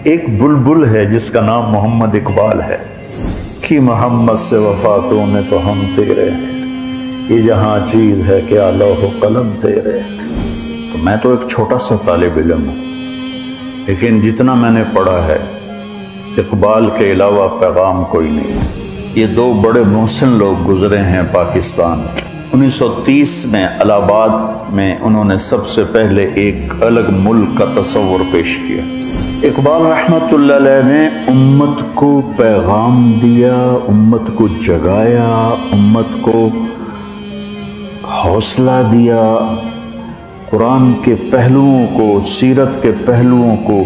ایک بلبل ہے جس کا نام محمد اقبال ہے کہ محمد سے وفاتوں میں تو ہم تیرے ہیں، یہ جہاں چیز ہے کیا لوح و قلم تیرے ہیں۔ تو میں تو ایک چھوٹا سا طالب علم ہوں، لیکن جتنا میں نے پڑھا ہے اقبال کے علاوہ پیغام کوئی نہیں۔ یہ دو بڑے محسن لوگ گزرے ہیں پاکستان کے۔ 1930 میں الہ آباد میں انہوں نے سب سے پہلے ایک الگ ملک کا تصور پیش کیا۔ اقبال رحمت اللہ علیہ نے امت کو پیغام دیا، امت کو جگایا، امت کو حوصلہ دیا، قرآن کے پہلوؤں کو، سیرت کے پہلوؤں کو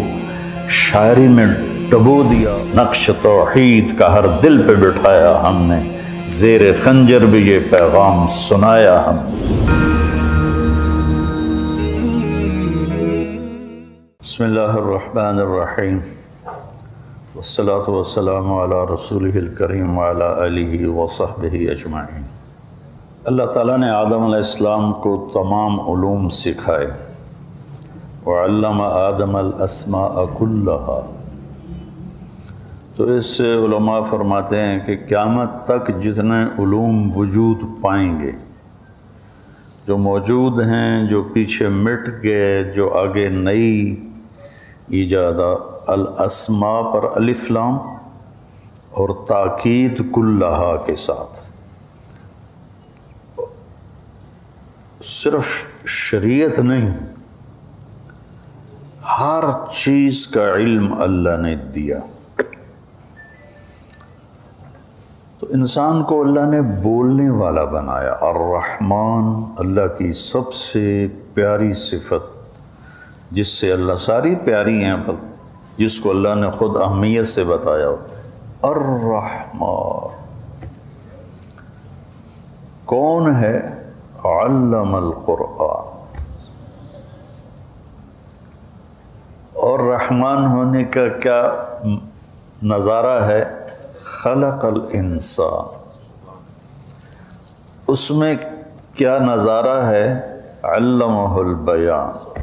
شاعری میں ڈبو دیا۔ نقش توحید کا ہر دل پہ بٹھایا ہم نے، زیر خنجر بھی یہ پیغام سنایا ہم۔ بسم اللہ الرحمن الرحیم، والصلاة والسلام علی رسولہ الکریم وعلی آلہ وصحبہ اجمعین۔ اللہ تعالیٰ نے آدم علیہ السلام کو تمام علوم سکھائے، وعلم آدم الاسماء کلہا۔ تو اس سے علماء فرماتے ہیں کہ قیامت تک جتنے علوم وجود پائیں گے، جو موجود ہیں، جو پیچھے مٹ گئے، جو آگے نئی ایجادات، الاسماء پر الف لام اور تاکید کلہا کے ساتھ، صرف شریعت نہیں، ہر چیز کا علم اللہ نے دیا۔ تو انسان کو اللہ نے بولنے والا بنایا۔ الرحمن اللہ کی سب سے پیاری صفت، جس سے اللہ ساری پیاری ہیں، پر جس کو اللہ نے خود اہمیت سے بتایا، الرحمن کون ہے؟ علم القرآن۔ اور رحمان ہونے کا کیا نظارہ ہے؟ خلق الانسان۔ اس میں کیا نظارہ ہے؟ علمہ البیان۔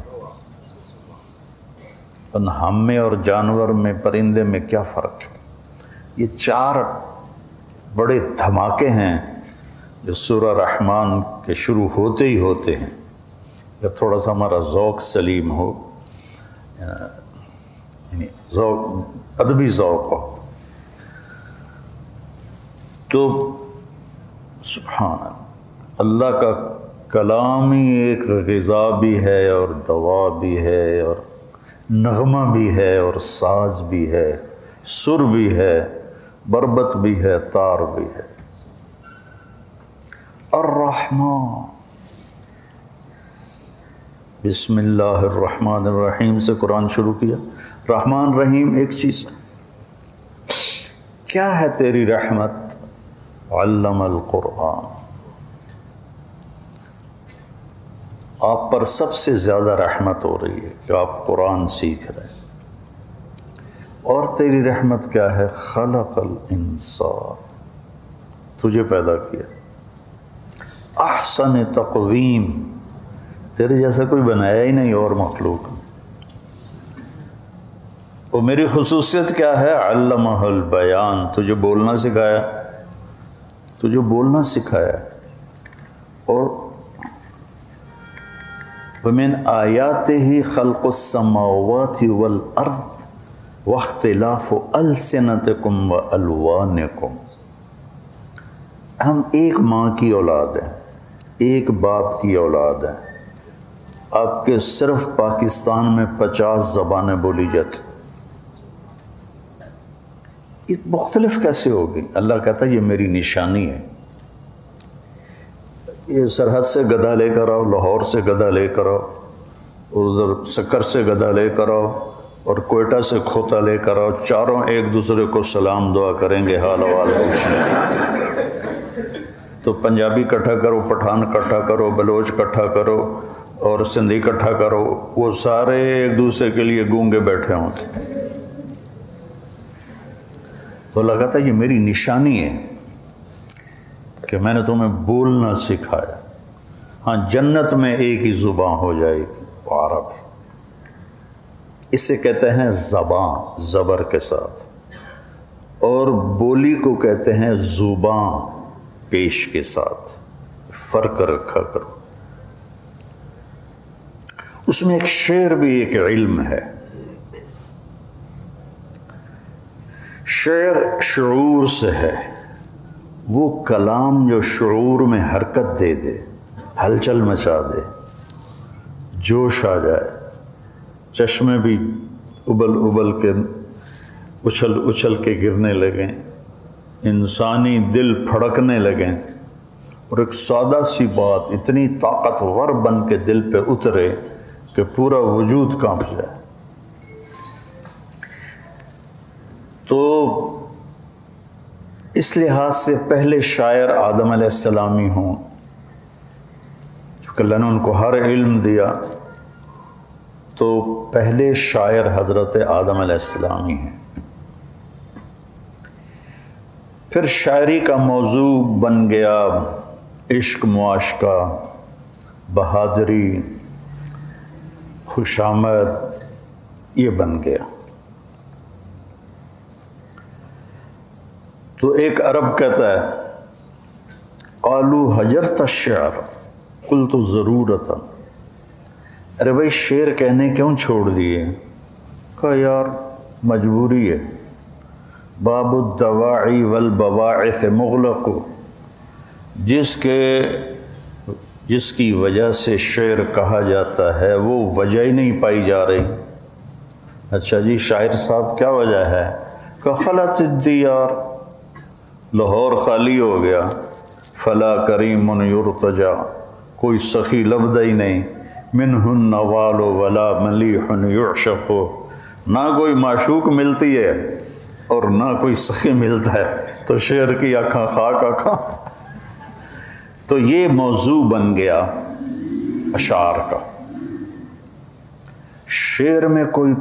ہم میں اور جانور میں، پرندے میں کیا فرق ہے؟ یہ چار بڑے دھماکے ہیں جو سورہ رحمان کے شروع ہوتے ہی ہوتے ہیں۔ یا تھوڑا سا ہمارا ذوق سلیم ہو، یعنی ذوق، ادبی ذوق ہو، تو سبحان اللہ کا کلام ہی ایک غذا بھی ہے اور دوا بھی ہے اور نغمہ بھی ہے اور ساز بھی ہے، سر بھی ہے، بربط بھی ہے، تار بھی ہے۔ الرحمن، بسم اللہ الرحمن الرحیم سے قرآن شروع کیا۔ رحمان رحیم ایک چیز ہے۔ کیا ہے تیری رحمت؟ علم القرآن۔ آپ پر سب سے زیادہ رحمت ہو رہی ہے کہ آپ قرآن سیکھ رہے ہیں۔ اور تیری رحمت کیا ہے؟ خلق الانسان، تجھے پیدا کیا احسن تقویم، تیرے جیسا کوئی بنایا ہی نہیں اور مخلوق۔ اور میری خصوصیت کیا ہے؟ علمہ البیان، تجھے بولنا سکھایا، تجھے بولنا سکھایا۔ اور وَمِنْ آیَاتِهِ خَلْقُ السَّمَاوَاتِ وَالْأَرْضِ وَاخْتِلَافُ أَلْسِنَتِكُمْ وَأَلْوَانِكُمْ۔ ہم ایک ماں کی اولاد ہیں، ایک باپ کی اولاد ہیں۔ آپ کے صرف پاکستان میں 50 زبانیں بولی جاتی، یہ مختلف کیسے ہوگی؟ اللہ کہتا ہے یہ میری نشانی ہے۔ یہ سرحد سے گدھا لے کر آؤ، لاہور سے گدھا لے کر آؤ، اور ادھر سکر سے گدھا لے کر آؤ، اور کوئٹہ سے کھوتا لے کر آؤ، چاروں ایک دوسرے کو سلام دعا کریں گے، حال حوال پوچھیں گے۔ تو پنجابی اکٹھا کرو، پٹھان اکٹھا کرو، بلوچ اکٹھا کرو اور سندھی اکٹھا کرو، وہ سارے ایک دوسرے کے لیے گونگے بیٹھے ہوں گے۔ تو اللہ کہتا ہے یہ میری نشانی ہے کہ میں نے تمہیں بولنا سکھایا۔ ہاں، جنت میں ایک ہی زبان ہو جائے گی، عربی۔ اسے کہتے ہیں زبان زبر کے ساتھ، اور بولی کو کہتے ہیں زباں پیش کے ساتھ، فرق رکھا کرو۔ اس میں ایک شعر بھی ایک علم ہے۔ شعر شعور سے ہے، وہ کلام جو شعور میں حرکت دے دے، ہلچل مچا دے، جوش آ جائے، چشمے بھی ابل ابل کے اچھل اچھل کے گرنے لگیں، انسانی دل پھڑکنے لگیں، اور ایک سادہ سی بات اتنی طاقتور بن کے دل پہ اترے کہ پورا وجود کانپ جائے۔ تو اس لحاظ سے پہلے شاعر آدم علیہ السلامی ہوں، چونکہ اللہ نے ان کو ہر علم دیا، تو پہلے شاعر حضرت آدم علیہ السلام ہی ہیں۔ پھر شاعری کا موضوع بن گیا عشق، معاشقہ، بہادری، خوشامد، یہ بن گیا۔ تو ایک عرب کہتا ہے قالوا حجرت الشعر قلت ضرورتا، ارے بھائی شعر کہنے کیوں چھوڑ دیے؟ کہا یار مجبوری ہے، باب الدواعی والبواعث مغلق، جس کی وجہ سے شعر کہا جاتا ہے وہ وجہ ہی نہیں پائی جا رہی۔ اچھا جی شاعر صاحب کیا وجہ ہے؟ کہ خلت الدیار، لاہور خالی ہو گیا، فلا کریم یرتجا، کوئی سخی لبدہ ہی نہیں، منہ النوال ولا ملیح یعشق، نہ کوئی معشوق ملتی ہے اور نہ کوئی سخی ملتا ہے، تو شعر کی آنکھاں خاک آنکھاں۔ تو یہ موضوع بن گیا اشعار کا۔ شعر میں کوئی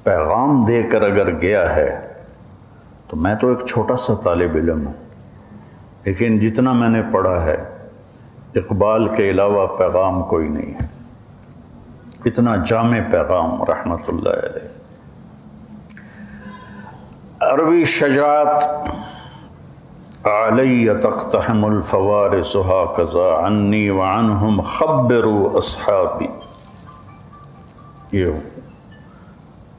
پیغام دے کر اگر گیا ہے، تو میں تو ایک چھوٹا سا طالب علم ہوں، لیکن جتنا میں نے پڑھا ہے اقبال کے علاوہ پیغام کوئی نہیں ہے، اتنا جامع پیغام رحمت اللہ علیہ۔ عربی شجاعت علی تقتحم الفوارس ہاکذا عنی وعنہم خبروا اصحابی، یہ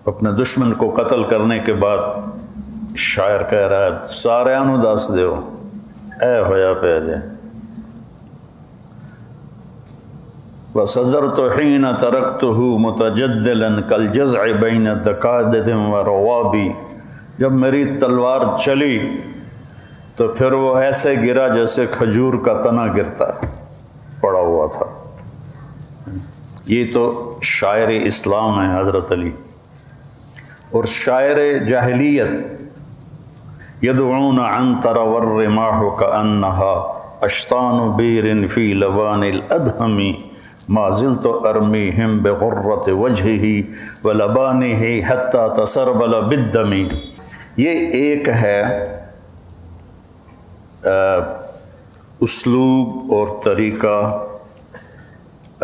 اپنے دشمن کو قتل کرنے کے بعد شاعر کہہ رہا ہے سارے انو دس دیو اے ہویا پہ جائے۔ وَصَدَرْتُ حِينَ تَرَكْتُهُ مُتَجَدِّلًا كَالْجَزْعِ بَيْنَ دَكَادِدٍ وَرَوَابِ، جب میری تلوار چلی تو پھر وہ ایسے گرا جیسے کھجور کا تنا گرتا پڑا ہوا تھا۔ یہ تو شاعر اسلام ہے حضرت علی، اور شاعر جاہلیت یدعون عنتر والرماح كأنها اشطان بیر فی لبان الادہم ما زلت ارمیہم بغرۃ وجہہ ولبانہ حتی تسربل بالدم۔ یہ ایک ہے اسلوب اور طریقہ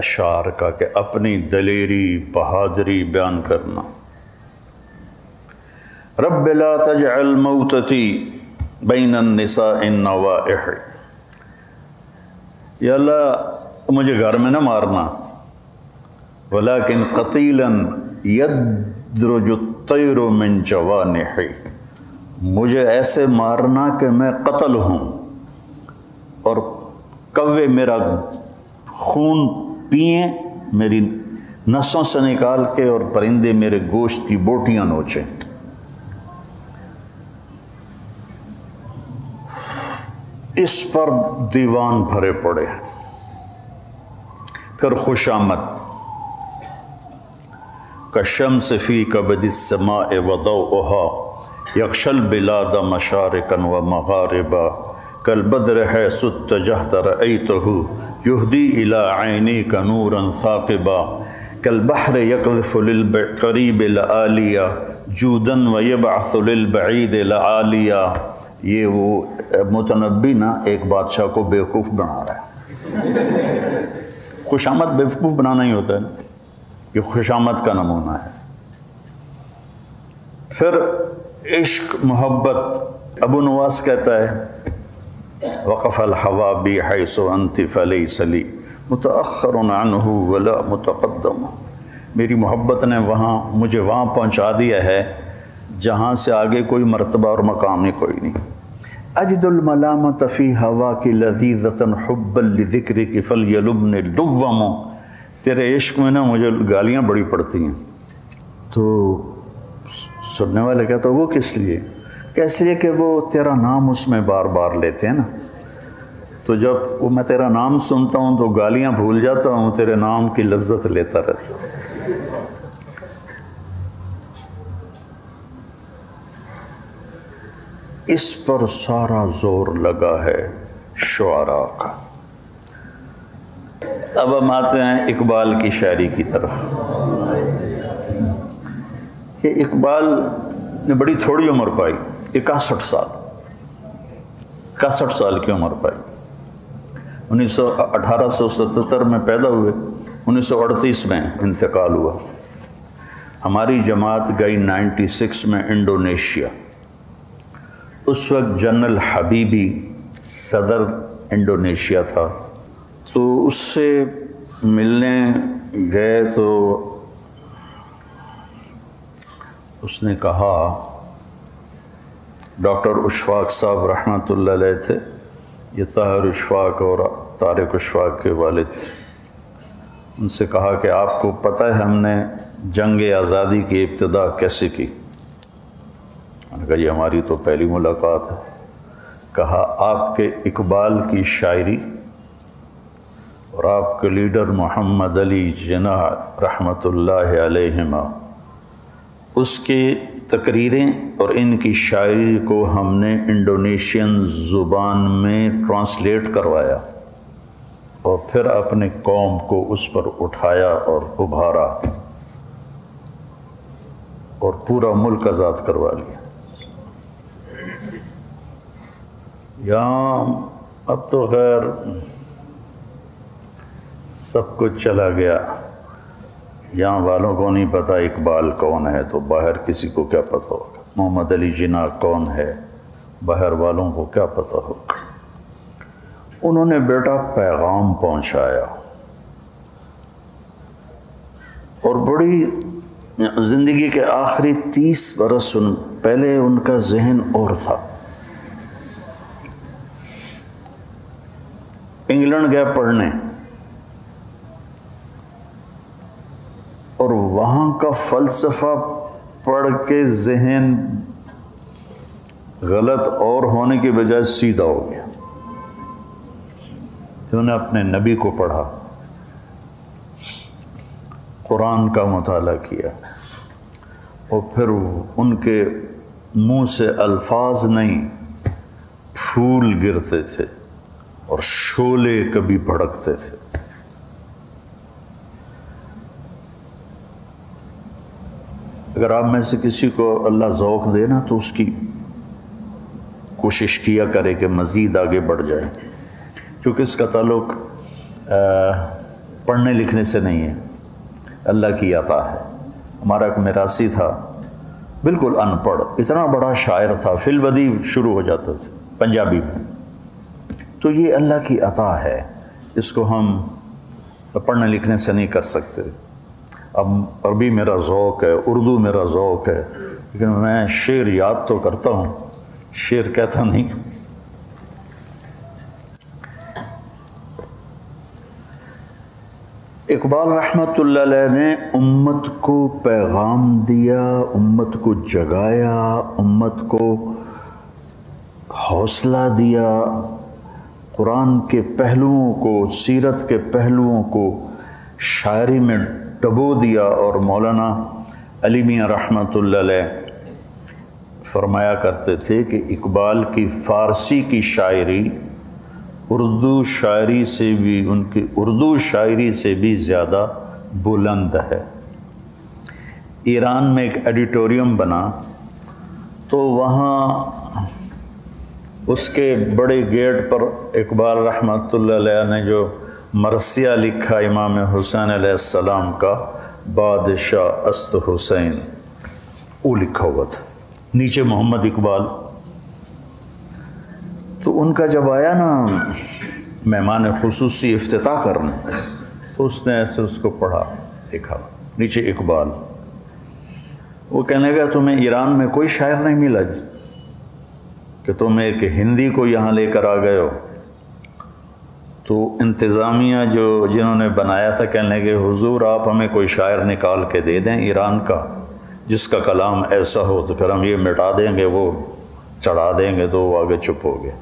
اشعار کا کہ اپنی دلیری بہادری بیان کرنا۔ رب لا تجعل موتتی بین النساء النوائح، یا اللہ مجھے گھر میں نہ مارنا، ولیکن قتیلا یدرج الطیر من جوانحی، مجھے ایسے مارنا کہ میں قتل ہوں اور کوے میرا خون پئیں میری نسوں سے نکال کے، اور پرندے میرے گوشت کی بوٹیاں نوچیں۔ اس پر دیوان بھرے پڑے۔ پھر خوشامد، کالشمس فی کبد السماء وضوءها یغشی البلاد مشارقا ومغاربا کالبدر حیث اتجہت رأیتہ یہدی الی عینیک نورا ثاقبا کالبحر یقذف للقریب لآلیا جودا ویبعث للبعید لعالیا۔ یہ وہ متنبی نا ایک بادشاہ کو بیوقوف بنا رہا ہے۔ خوشامد بیوقوف بنانا ہی ہوتا ہے نا، یہ خوشامد کا نمونہ ہے۔ پھر عشق محبت، ابو نواس کہتا ہے وقف الحوا بی حیث انت فلیس لی متأخر عنہ ولا متقدم، میری محبت نے مجھے وہاں پہنچا دیا ہے جہاں سے آگے کوئی مرتبہ اور مقام ہی کوئی نہیں۔ اجد الملامت فی ہواک لذیذۃ حبا لذکرک فلیلبنی دوم، تیرے عشق میں نا مجھے گالیاں بڑی پڑتی ہیں۔ تو سننے والے کہتا وہ کس لیے؟ کہ اس لیے کہ وہ تیرا نام اس میں بار بار لیتے ہیں نا، تو جب میں تیرا نام سنتا ہوں تو گالیاں بھول جاتا ہوں، تیرے نام کی لذت لیتا رہتا ہوں۔ اس پر سارا زور لگا ہے شعراء کا۔ اب ہم آتے ہیں اقبال کی شاعری کی طرف۔ یہ اقبال نے بڑی تھوڑی عمر پائی، 61 سال، 61 سال کی عمر پائی۔ 1877 میں پیدا ہوئے، 1938 میں انتقال ہوا۔ ہماری جماعت گئی 96 میں انڈونیشیا۔ اس وقت جنرل حبیبی صدر انڈونیشیا تھا، تو اس سے ملنے گئے تو اس نے کہا، ڈاکٹر اشفاق صاحب رحمۃ اللہ علیہ تھے، یہ طاہر اشفاق اور طارق اشفاق کے والد تھے، ان سے کہا کہ آپ کو پتہ ہے ہم نے جنگ آزادی کی ابتدا کیسے کی؟ میں نے کہا یہ ہماری تو پہلی ملاقات ہے۔ کہا آپ کے اقبال کی شاعری اور آپ کے لیڈر محمد علی جناح رحمۃ اللہ علیہما، اس کی تقریریں اور ان کی شاعری کو ہم نے انڈونیشین زبان میں ٹرانسلیٹ کروایا اور پھر اپنے قوم کو اس پر اٹھایا اور ابھارا اور پورا ملک آزاد کروا لیا۔ یہاں اب تو خیر سب کچھ چلا گیا، یہاں والوں کو نہیں پتہ اقبال کون ہے، تو باہر کسی کو کیا پتہ ہوگا؟ محمد علی جناح کون ہے، باہر والوں کو کیا پتہ ہوگا؟ انہوں نے بیٹا پیغام پہنچایا، اور بڑی زندگی کے آخری 30 برس پہلے ان کا ذہن اور تھا۔ انگلینڈ گیا پڑھنے، اور وہاں کا فلسفہ پڑھ کے ذہن غلط اور ہونے کے بجائے سیدھا ہو گیا۔ تو انہوں نے اپنے نبی کو پڑھا، قرآن کا مطالعہ کیا، اور پھر ان کے منہ سے الفاظ نہیں پھول گرتے تھے اور شعلے کبھی بھڑکتے تھے۔ اگر آپ میں سے کسی کو اللہ ذوق دے نا تو اس کی کوشش کیا کرے کہ مزید آگے بڑھ جائے، چونکہ اس کا تعلق پڑھنے لکھنے سے نہیں ہے، اللہ کی عطا ہے۔ ہمارا ایک میراثی تھا، بالکل ان پڑھ، اتنا بڑا شاعر تھا، فی البدیع شروع ہو جاتا تھا پنجابی میں۔ تو یہ اللہ کی عطا ہے، اس کو ہم پڑھنے لکھنے سے نہیں کر سکتے۔ اب عربی میرا ذوق ہے، اردو میرا ذوق ہے، لیکن میں شعر یاد تو کرتا ہوں، شعر کہتا نہیں۔ اقبال رحمۃ اللہ علیہ نے امت کو پیغام دیا، امت کو جگایا، امت کو حوصلہ دیا، قرآن کے پہلوؤں کو، سیرت کے پہلوؤں کو شاعری میں ڈبو دیا۔ اور مولانا علی میاں رحمۃ اللہ علیہ فرمایا کرتے تھے کہ اقبال کی فارسی کی شاعری اردو شاعری سے بھی، ان کی اردو شاعری سے بھی زیادہ بلند ہے۔ ایران میں ایک ایڈیٹوریم بنا تو وہاں اس کے بڑے گیٹ پر اقبال رحمۃ اللہ علیہ نے جو مرثیہ لکھا امام حسین علیہ السلام کا، بادشاہ است حسین، وہ لکھا ہوا تھا۔ نیچے محمد اقبال. تو ان کا جب آیا نا مہمان خصوصی افتتاح کرنے، تو اس نے ایسے اس کو پڑھا، دیکھا نیچے اقبال. وہ کہنے لگا تمہیں ایران میں کوئی شاعر نہیں ملا کہ تم ایک ہندی کو یہاں لے کر آ گئے ہو؟ تو انتظامیہ جنہوں نے بنایا تھا کہنے لگے حضور آپ ہمیں کوئی شاعر نکال کے دے دیں ایران کا جس کا کلام ایسا ہو، تو پھر ہم یہ مٹا دیں گے، وہ چڑھا دیں گے. تو وہ آگے چپ ہو گئے.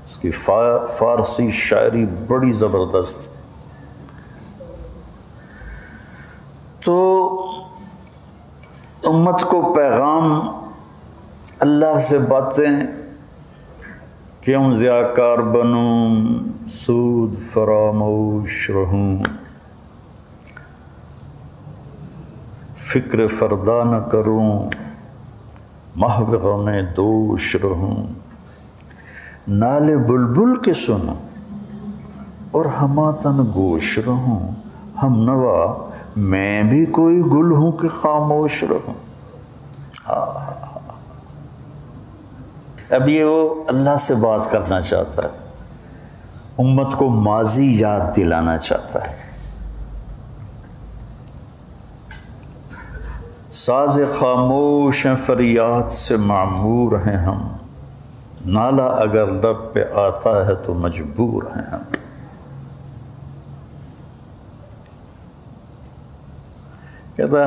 اس کی فارسی شاعری بڑی زبردست. تو امت کو پیغام اللہ سے باتیں، کیوں ضیاءکار بنوں سود فراموش رہوں، فکر فردا نہ کروں محو غم دوش رہوں، نالے بلبل کے سنوں اور ہماتن گوش رہوں، ہم نوا میں بھی کوئی گل ہوں کہ خاموش رہوں. اب یہ وہ اللہ سے بات کرنا چاہتا ہے، امت کو ماضی یاد دلانا چاہتا ہے. ساز خاموش ہیں فریاد سے معمور ہیں ہم، نالا اگر لب پہ آتا ہے تو مجبور ہیں ہم. کہتا ہے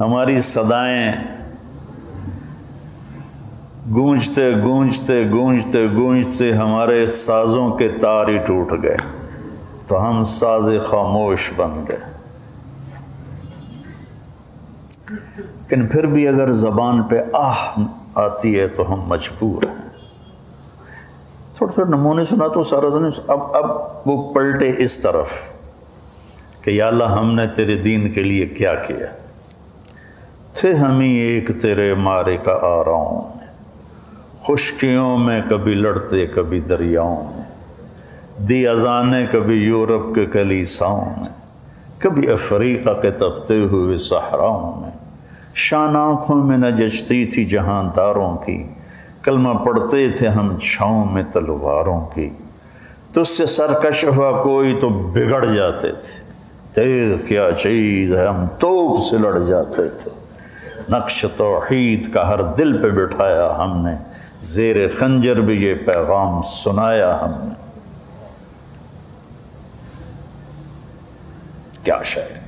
ہماری صدائیں گونجتے گونجتے گونجتے گونجتے ہمارے سازوں کے تار ہی ٹوٹ گئے، تو ہم ساز خاموش بن گئے. لیکن پھر بھی اگر زبان پہ آہ آتی ہے تو ہم مجبور ہیں. تھوڑے تھوڑے نمونے سنا تو سارا دن. اب وہ پلٹے اس طرف کہ یا اللہ ہم نے تیرے دین کے لیے کیا کیا. تھے ہمیں ایک تیرے مارے کا آراؤں میں، خشکیوں میں کبھی لڑتے کبھی دریاؤں میں، دی اذانیں کبھی یورپ کے کلیساؤں میں، کبھی افریقہ کے تپتے ہوئے صحراؤں میں. شان آنکھوں میں نہ جچتی تھی جہاں داروں کی، کلمہ پڑھتے تھے ہم چھاؤں میں تلواروں کی. تجھ سے سرکش ہوا کوئی تو بگڑ جاتے تھے، تیر کیا چیز ہے ہم توپ سے لڑ جاتے تھے. نقش توحید کا ہر دل پہ بٹھایا ہم نے، زیر خنجر بھی یہ پیغام سنایا ہم نے. کیا شاعر.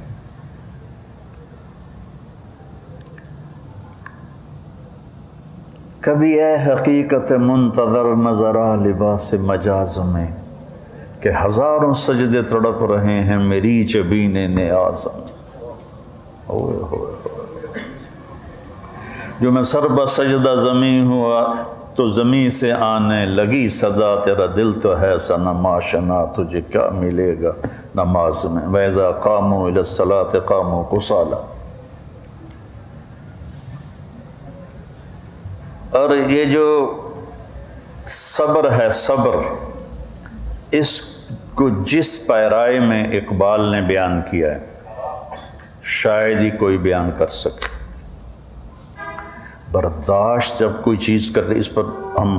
کبھی اے حقیقت منتظر نظر آ لباس مجاز میں، کہ ہزاروں سجدے تڑپ رہے ہیں میری جبین نیاز میں. اوہ ہوئے جو میں سر بسجدہ زمین ہوا تو زمین سے آنے لگی صدا، تیرا دل تو ہے صنم آشنا تجھے کیا ملے گا نماز میں. وَإِذَا قَامُوا إِلَى الصَّلَاةِ قَامُوا كُسَالَىٰ. اور یہ جو صبر ہے، صبر، اس کو جس پیرائی میں اقبال نے بیان کیا ہے شاید ہی کوئی بیان کر سکے. برداشت جب کوئی چیز کر رہی، اس پر ہم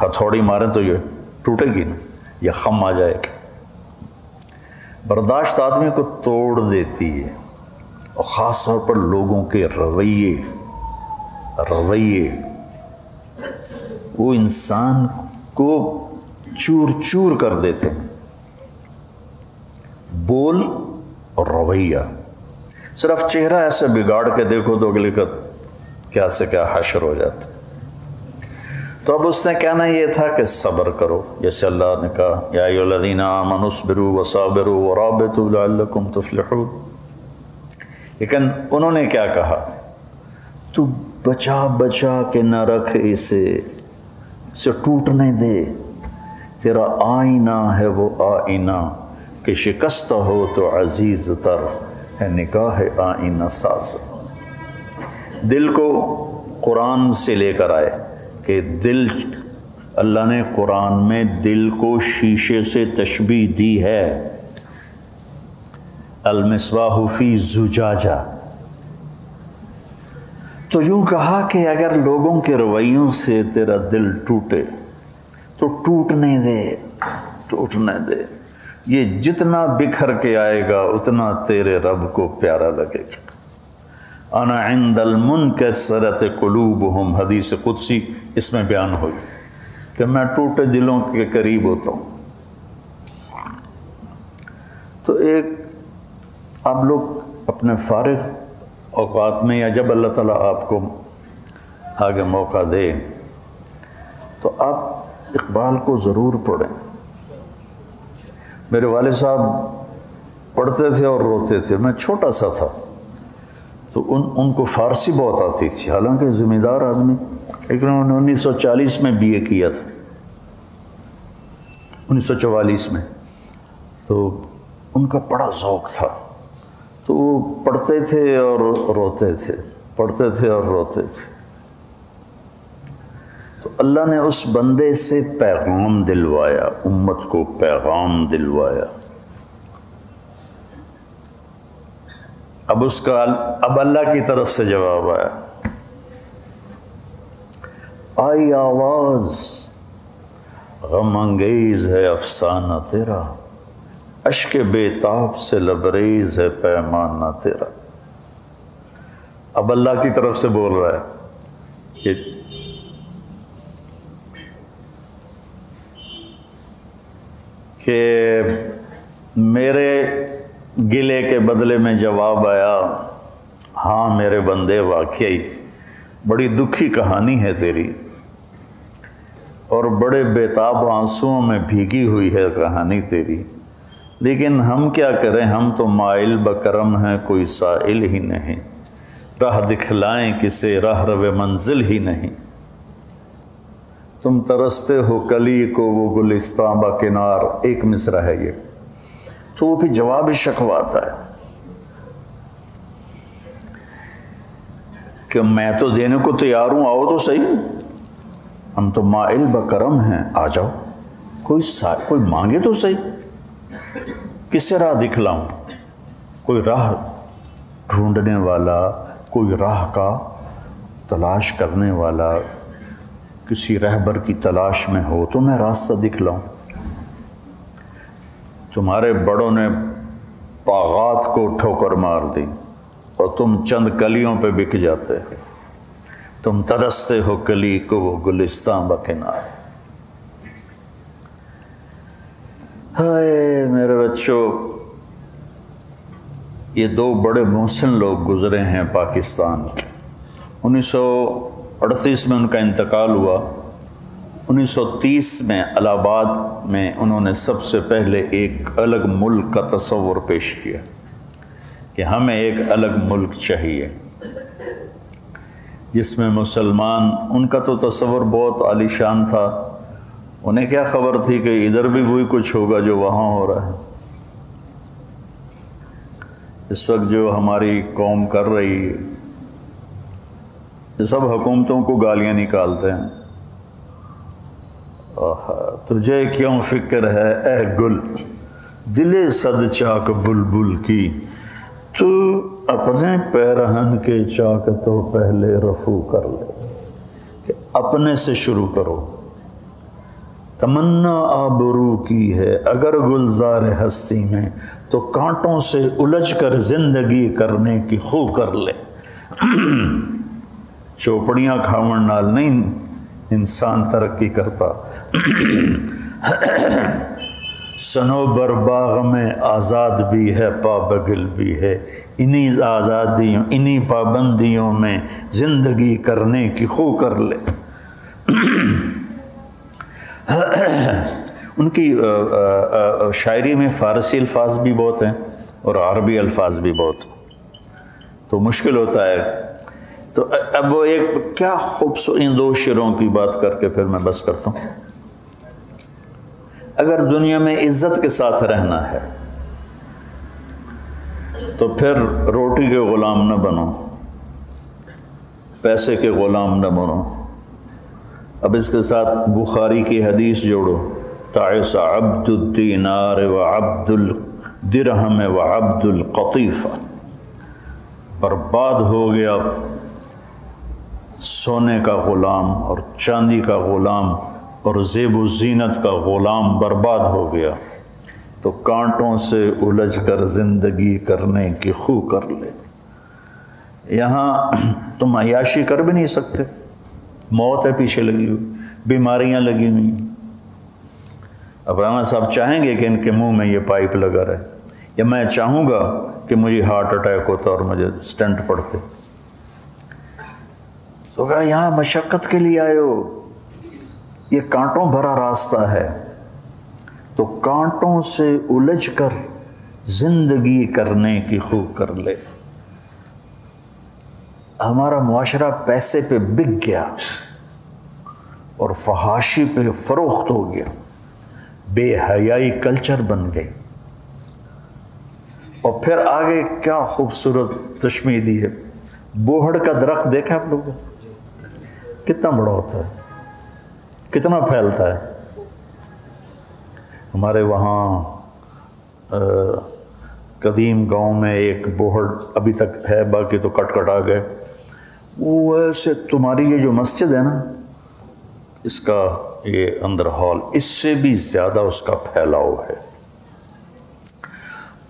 ہتھوڑی ماریں تو یہ ٹوٹے گی نا، یا خم آ جائے گا. برداشت آدمی کو توڑ دیتی ہے، اور خاص طور پر لوگوں کے رویے وہ انسان کو چور چور کر دیتے ہیں. بول اور رویہ، صرف چہرہ ایسے بگاڑ کے دیکھو تو اگلے کا کیا سے کیا حشر ہو جاتا. تو اب اس نے کہنا یہ تھا کہ صبر کرو، جیسے اللہ نے کہا یا ایھا الذین آمنوا اصبروا وصابروا ورابطوا لعلکم تفلحون. لیکن انہوں نے کیا کہا؟ تو بچا بچا کے نہ رکھ اسے ٹوٹنے دے. تیرا آئینہ ہے وہ آئینہ کہ شکستہ ہو تو عزیز تر ہے نگاہ آئینہ ساز. دل کو قرآن سے لے کر آئے کہ دل، اللہ نے قرآن میں دل کو شیشے سے تشبیہ دی ہے. المصباح فی زجاجہ. تو یوں کہا کہ اگر لوگوں کے رویوں سے تیرا دل ٹوٹے تو ٹوٹنے دے، یہ جتنا بکھر کے آئے گا اتنا تیرے رب کو پیارا لگے گا۔ انا عند المنکسرۃ قلوبہم، حدیث قدسی اس میں بیان ہوئی کہ میں ٹوٹے دلوں کے قریب ہوتا ہوں۔ تو ایک آپ لوگ اپنے فارغ اوقات میں یا جب اللہ تعالیٰ آپ کو آگے موقع دے تو آپ اقبال کو ضرور پڑھیں۔ میرے والد صاحب پڑھتے تھے اور روتے تھے، میں چھوٹا سا تھا تو ان کو فارسی بہت آتی تھی، حالانکہ ذمہ دار آدمی، لیکن انہوں نے 1940 میں بی اے کیا تھا، 1944 میں، تو ان کا بڑا ذوق تھا، تو وہ پڑھتے تھے اور روتے تھے، پڑھتے تھے اور روتے تھے۔ تو اللہ نے اس بندے سے پیغام دلوایا، امت کو پیغام دلوایا۔ اب اللہ کی طرف سے جواب آیا، آئی آواز غم انگیز ہے افسانہ تیرا، اشک بے تاب سے لبریز ہے پیمانہ تیرا۔ اب اللہ کی طرف سے بول رہا ہے کہ میرے گلے کے بدلے میں جواب آیا، ہاں میرے بندے واقعی بڑی دکھی کہانی ہے تیری، اور بڑے بیتاب آنسوؤں میں بھیگی ہوئی ہے کہانی تیری، لیکن ہم کیا کریں، ہم تو مائل بکرم ہیں، کوئی سائل ہی نہیں، راہ دکھلائیں کسے راہ رو منزل ہی نہیں، تم ترستے ہو کلی کو وہ گلستاں با کنار، ایک مصرع ہے یہ، تو وہ پھر جواب شکواتا ہے کہ میں تو دینے کو تیار ہوں، آؤ تو صحیح، ہم تو مائل بکرم ہیں، آ جاؤ، کوئی مانگے تو صحیح، کس سے راہ دکھلاؤں، کوئی راہ ڈھونڈنے والا، کوئی راہ کا تلاش کرنے والا، کسی رہبر کی تلاش میں ہو تو میں راستہ دکھلاؤں۔ تمہارے بڑوں نے باغات کو ٹھوکر مار دی اور تم چند کلیوں پہ بک جاتے ہو، تم ترستے ہو کلی کو وہ گلستاں بکنار۔ ہائے میرے بچوں، یہ دو بڑے محسن لوگ گزرے ہیں پاکستان کے۔ 1938 میں ان کا انتقال ہوا، 1930 میں الہ آباد میں انہوں نے سب سے پہلے ایک الگ ملک کا تصور پیش کیا کہ ہمیں ایک الگ ملک چاہیے جس میں مسلمان، ان کا تو تصور بہت عالی شان تھا، انہیں کیا خبر تھی کہ ادھر بھی وہی کچھ ہوگا جو وہاں ہو رہا ہے۔ اس وقت جو ہماری قوم کر رہی ہے، یہ سب حکومتوں کو گالیاں نکالتے ہیں، تجھے کیوں فکر ہے اے گل دل صد چاک بلبل کی، تو اپنے پیرہن کے چاک تو پہلے رفو کر لے، کہ اپنے سے شروع کرو۔ تمنا آبرو کی ہے اگر گلزار ہستی میں، تو کانٹوں سے الجھ کر زندگی کرنے کی خو کر لے۔ چوپڑیاں کھاون نال نہیں انسان ترقی کرتا، سنوبر باغ میں آزاد بھی ہے پابگل بھی ہے، انہی آزادیوں انہی پابندیوں میں زندگی کرنے کی خو کر لے۔ ان کی شاعری میں فارسی الفاظ بھی بہت ہیں اور عربی الفاظ بھی بہت، تو مشکل ہوتا ہے۔ تو اب وہ ایک کیا خوبصورت ان دو شعروں کی بات کر کے پھر میں بس کرتا ہوں۔ اگر دنیا میں عزت کے ساتھ رہنا ہے تو پھر روٹی کے غلام نہ بنو، پیسے کے غلام نہ بنو۔ اب اس کے ساتھ بخاری کی حدیث جوڑو، تعس عبد الدینار وعبد الدرہم وعبد القطیفہ، برباد ہو گیا سونے کا غلام اور چاندی کا غلام اور زیب و زینت کا غلام برباد ہو گیا تو کانٹوں سے الجھ کر زندگی کرنے کی خو کر لے۔ یہاں تم عیاشی کر بھی نہیں سکتے، موت ہے پیچھے لگی ہوئی، بیماریاں لگی ہوئی۔ اب رانا صاحب چاہیں گے کہ ان کے منہ میں یہ پائپ لگا رہے، یا میں چاہوں گا کہ مجھے ہارٹ اٹیک ہوتا اور مجھے سٹنٹ پڑتے؟ تو کہا یہاں مشقت کے لیے آئے ہو، یہ کانٹوں بھرا راستہ ہے، تو کانٹوں سے الجھ کر زندگی کرنے کی خو کر لے۔ ہمارا معاشرہ پیسے پہ بک گیا اور فحاشی پہ فروخت ہو گیا، بے حیائی کلچر بن گئی۔ اور پھر آگے کیا خوبصورت تشمیع دی ہے، بوہڑ کا درخت دیکھا آپ لوگوں؟ کتنا بڑا ہوتا ہے، کتنا پھیلتا ہے۔ ہمارے وہاں قدیم گاؤں میں ایک بوہڑ ابھی تک ہے، باقی تو کٹ کٹ آ گئے، وہ ایسے تمہاری یہ جو مسجد ہے نا، اس کا یہ اندر ہال، اس سے بھی زیادہ اس کا پھیلاؤ ہے۔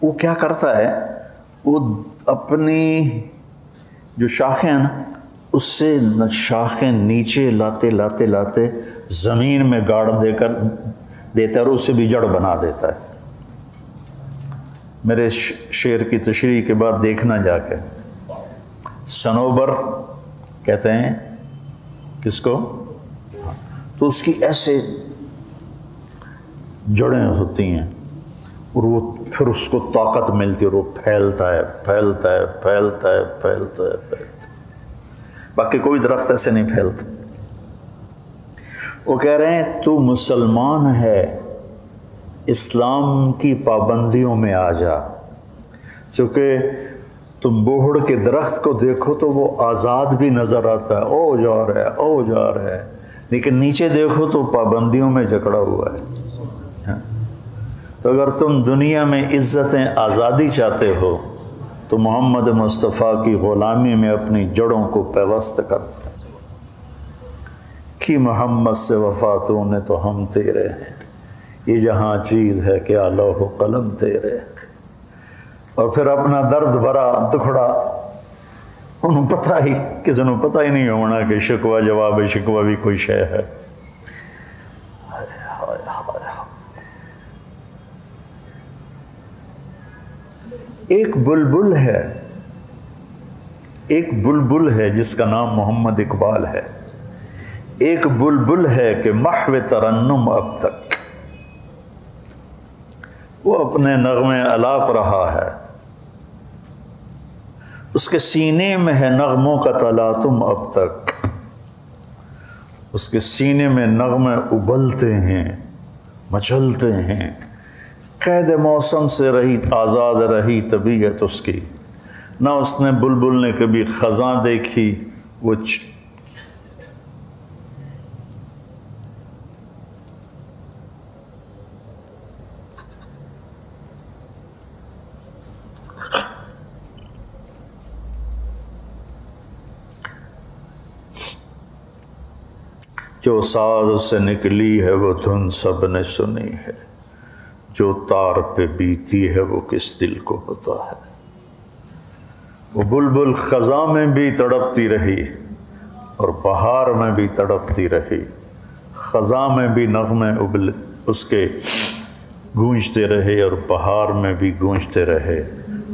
وہ کیا کرتا ہے، وہ اپنی جو شاخیں ہیں نا، اس سے شاخیں نیچے لاتے لاتے لاتے زمین میں گاڑ دے کر دیتا ہے اور اسے بھی جڑ بنا دیتا ہے۔ میرے شعر کی تشریح کے بعد دیکھنا جا کے، صنوبر کہتے ہیں کس کو، تو اس کی ایسے جڑیں ہوتی ہیں اور وہ پھر اس کو طاقت ملتی ہے اور وہ پھیلتا ہے پھیلتا ہے پھیلتا ہے پھیلتا ہے پھیلتا ہے۔ باقی کوئی درخت ایسے نہیں پھیلتا۔ وہ کہہ رہے ہیں تو مسلمان ہے، اسلام کی پابندیوں میں آ جا، چونکہ تم بوہڑ کے درخت کو دیکھو تو وہ آزاد بھی نظر آتا ہے، او جا رہا ہے او جا رہا ہے، لیکن نیچے دیکھو تو پابندیوں میں جکڑا ہوا ہے۔ تو اگر تم دنیا میں عزتیں آزادی چاہتے ہو تو محمد مصطفیٰ کی غلامی میں اپنی جڑوں کو پیوست کر دو۔ کہ محمد سے وفاتوں نے تو ہم تیرے ہیں، یہ جہاں چیز ہے کیا لوح و قلم تیرے۔ اور پھر اپنا درد بھرا دکھڑا، انہوں پتہ ہی کسی نے پتہ ہی نہیں ہونا کہ شکوہ جواب شکوہ بھی کوئی شے ہے۔ ایک بلبل ہے، ایک بلبل ہے جس کا نام محمد اقبال ہے، ایک بلبل ہے کہ محو ترنم اب تک وہ اپنے نغمے الاپ رہا ہے، اس کے سینے میں ہے نغموں کا تلاطم اب تک، اس کے سینے میں نغمے ابلتے ہیں مچلتے ہیں، قید موسم سے رہی آزاد رہی طبیعت اس کی، نہ اس نے بلبل نے کبھی خزاں دیکھی، وہ جو ساز سے نکلی ہے وہ دھن سب نے سنی ہے، جو تار پہ بیتی ہے وہ کس دل کو پتا ہے۔ وہ بلبل خزاں میں بھی تڑپتی رہی اور بہار میں بھی تڑپتی رہی، خزاں میں بھی نغمے اس کے گونجتے رہے اور بہار میں بھی گونجتے رہے۔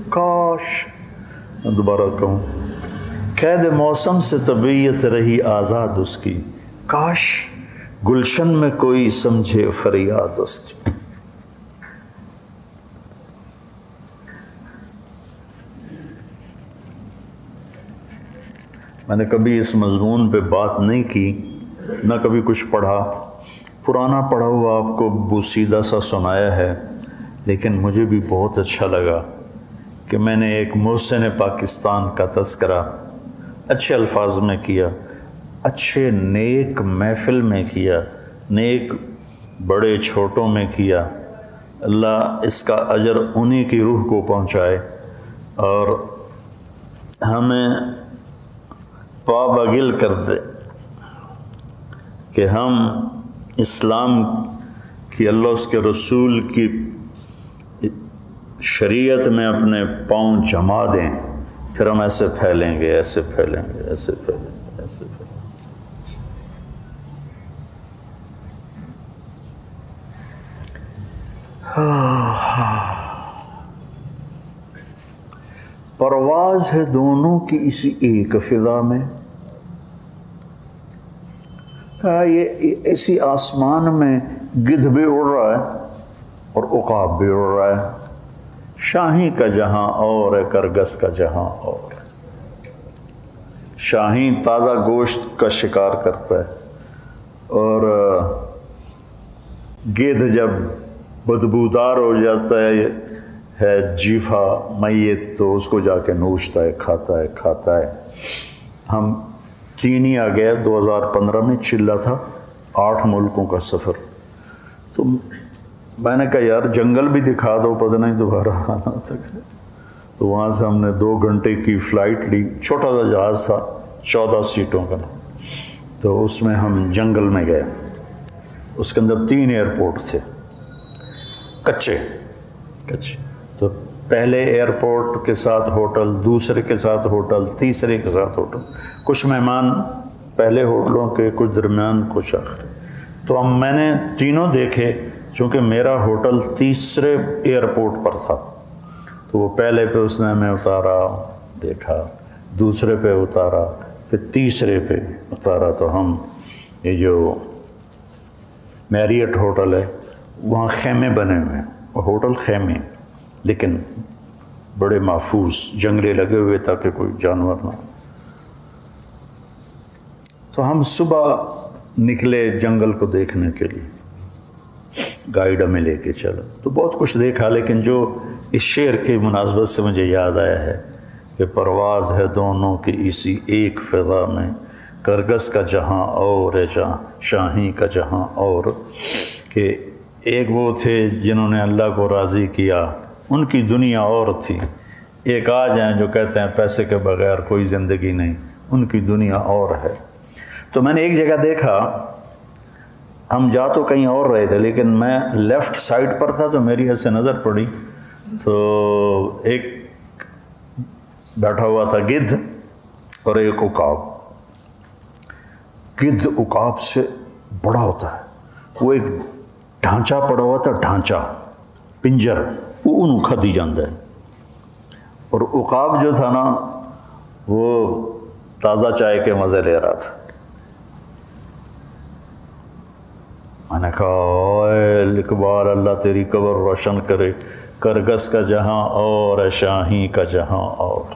کاش، میں دوبارہ کہوں، قید موسم سے طبیعت رہی آزاد اس کی، کاش گلشن میں کوئی سمجھے فریاد اس کی۔ میں نے کبھی اس مضمون پہ بات نہیں کی، نہ کبھی کچھ پڑھا، پرانا پڑھا ہوا آپ کو بوسیدہ سا سنایا ہے، لیکن مجھے بھی بہت اچھا لگا کہ میں نے ایک محسن پاکستان کا تذکرہ اچھے الفاظ میں کیا، اچھے نیک محفل میں کیا، نیک بڑے چھوٹوں میں کیا۔ اللہ اس کا اجر انہی کی روح کو پہنچائے اور ہمیں پا بگل کرتے کہ ہم اسلام کی، اللہ اس کے رسول کی شریعت میں اپنے پاؤں جما دیں، پھر ہم ایسے پھیلیں گے، ایسے پھیلیں گے، ایسے پھیلیں گے، ایسے پھیلیں گے۔ پرواز ہے دونوں کی اسی ایک فضا میں، کہا یہ اسی آسمان میں گدھ بھی اڑ رہا ہے اور عقاب بھی اڑ رہا ہے، شاہی کا جہاں اور ہے، کرگس کا جہاں اور ہے۔ شاہین تازہ گوشت کا شکار کرتا ہے اور گدھ جب بدبودار ہو جاتا ہے جیفا میت تو اس کو جا کے نوچتا ہے، کھاتا ہے۔ ہم کینیا گئے 2015 میں، چلا تھا، 8 ملکوں کا سفر۔ تو میں نے کہا یار جنگل بھی دکھا دو، پتہ نہیں دوبارہ آنا تک۔ تو وہاں سے ہم نے 2 گھنٹے کی فلائٹ لی، چھوٹا سا جہاز تھا 14 سیٹوں کا، تو اس میں ہم جنگل میں گئے۔ اس کے اندر 3 ایئرپورٹ تھے، کچے۔ تو پہلے ایئرپورٹ کے ساتھ ہوٹل، دوسرے کے ساتھ ہوٹل، تیسرے کے ساتھ ہوٹل، کچھ مہمان پہلے ہوٹلوں کے، کچھ درمیان، کچھ آخر۔ تو میں نے تینوں دیکھے، چونکہ میرا ہوٹل تیسرے ایئرپورٹ پر تھا، تو وہ پہلے پہ اس نے ہمیں اتارا، دیکھا، دوسرے پہ اتارا، پھر تیسرے پہ اتارا۔ تو ہم یہ جو میریٹ ہوٹل ہے وہاں خیمے بنے ہوئے ہیں، ہوٹل خیمے، لیکن بڑے محفوظ، جنگلے لگے ہوئے تاکہ کوئی جانور نہ۔ تو ہم صبح نکلے جنگل کو دیکھنے کے لیے، گائیڈ ہمیں لے کے چلا، تو بہت کچھ دیکھا، لیکن جو اس شعر کی مناسبت سے مجھے یاد آیا ہے کہ پرواز ہے دونوں کی اسی ایک فضا میں، کرگس کا جہاں اور ہے، جہاں شاہی کا جہاں اور، کہ ایک وہ تھے جنہوں نے اللہ کو راضی کیا، ان کی دنیا اور تھی۔ ایک آج ہیں جو کہتے ہیں پیسے کے بغیر کوئی زندگی نہیں، ان کی دنیا اور ہے۔ تو میں نے ایک جگہ دیکھا، ہم جا تو کہیں اور رہے تھے لیکن میں لیفٹ سائڈ پر تھا، تو میری ایسے نظر پڑی تو ایک بیٹھا ہوا تھا گدھ اور ایک عقاب۔ گدھ عقاب سے بڑا ہوتا ہے، وہ ایک ڈھانچہ پڑا ہوا تھا، ڈھانچہ، پنجر، وہ انہوں کھدی جاندہ ہے، اور عقاب جو تھا نا وہ تازہ چائے کے مزے لے رہا تھا۔ میں نے کہا اے اقبال، اللہ تیری قبر روشن کرے، کرگس کا جہاں اور ہے، شاہی کا جہاں اور۔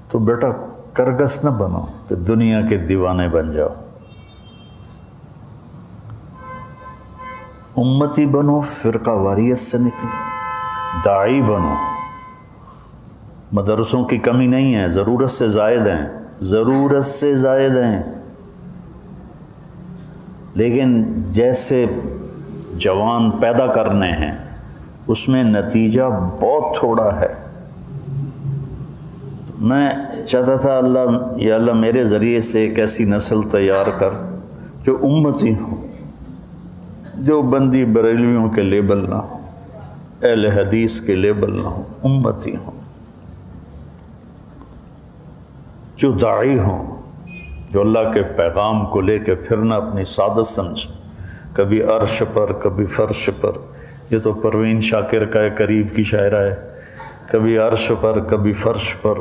تو بیٹا کرگس نہ بنو کہ دنیا کے دیوانے بن جاؤ، امتی بنو، فرقہ واریت سے نکلو، داعی بنو۔ مدرسوں کی کمی نہیں ہے، ضرورت سے زائد ہیں، ضرورت سے زائد ہیں، لیکن جیسے جوان پیدا کرنے ہیں اس میں نتیجہ بہت تھوڑا ہے۔ میں چاہتا تھا اللہ، یا اللہ میرے ذریعے سے ایک ایسی نسل تیار کر جو امتی ہوں، جو بندی بریلویوں کے لیبل نہ ہو، اہل حدیث کے لیبل نہ ہو، امتی ہوں، جو داعی ہوں، جو اللہ کے پیغام کو لے کے پھرنا اپنی سعادت سمجھ، کبھی عرش پر کبھی فرش پر۔ یہ تو پروین شاکر کا ایک قریب کی شاعرہ ہے، کبھی عرش پر کبھی فرش پر،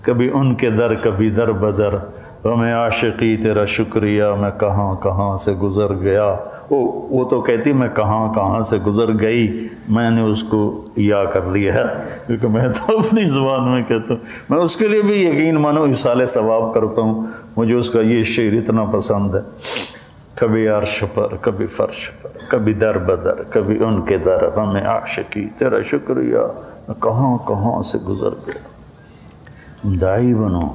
کبھی ان کے در کبھی در بدر، غم عاشقی تیرا شکریہ میں کہاں کہاں سے گزر گیا۔ وہ تو کہتی میں کہاں کہاں سے گزر گئی، میں نے اس کو یا کر دیا ہے، کیونکہ میں تو اپنی زبان میں کہتا ہوں۔ میں اس کے لیے بھی یقین مانو اصال ثواب کرتا ہوں، مجھے اس کا یہ شعر اتنا پسند ہے، کبھی عرش پر کبھی فرش پر، کبھی در بدر کبھی ان کے در، غم عاشقی تیرا شکریہ میں کہاں کہاں سے گزر گیا۔ تم داعی بنو۔